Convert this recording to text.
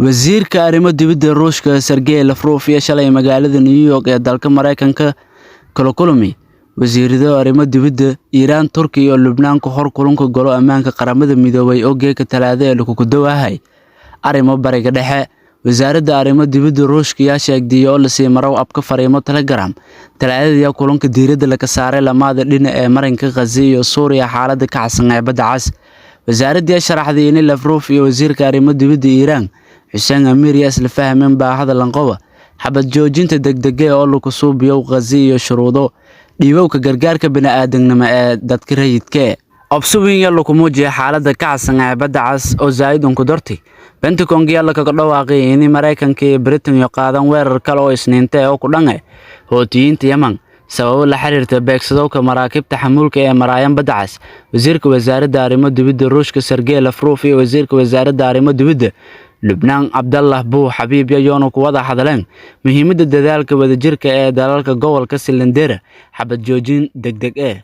wasiirka arrimaha dibadda Ruushka Sergey Lavrov ayaa shalay magaalada New York ee dalka Mareykanka kala kulmay wasiirada arrimaha dibadda Iran, Turkiga iyo Lubnaan ka hor kulanka golo ammaanka qaramada midoobay oo geeka talaadada lagu dawahay arrimo bariga dhexe. wasaaradda arrimaha dibadda Ruushka ayaa sheegtay oo la sii marow abka fariimo Telegram talaadada kulanka diiradda laga saaray lamada dhinac ee marinka Gaza iyo Suuriya xaaladda ka xasan ee badda cas. wasaaradda sharaxday in Lavrov iyo wasiirka arrimaha dibadda Iran Hussein Amir la fahmeen baahida lanqoba xabad joojinta degdeg ah oo lagu suubiyo Gaza iyo shuruudo dhiibowga gargaarka bini'aadanimo ee dadka rayidka absubiga lagu muujiyo xaaladda ka xasan ee badda cas oo zaaidan ku dartay Pentagon ayaa la kaga dhawaaqay in Mareykanka iyo Britain ay qaadan weerar kale oo isniinta oo ku dhanay Houthiyinta Yemen sabab la xiriirta beegsadowga maraakibta xamuulka ee maraayan badda cas. wasiirka wasaaradda arrimaha dibadda Ruushka Sergey Lavrov iyo wasiirka wasaaradda arrimaha dibadda Lubnaan Abdallah Buu Habib ayaa ku wada hadleen muhiimadda dadaalka wadajirka ee dalalka gobolka Silindera xabad joojin degdeg ah.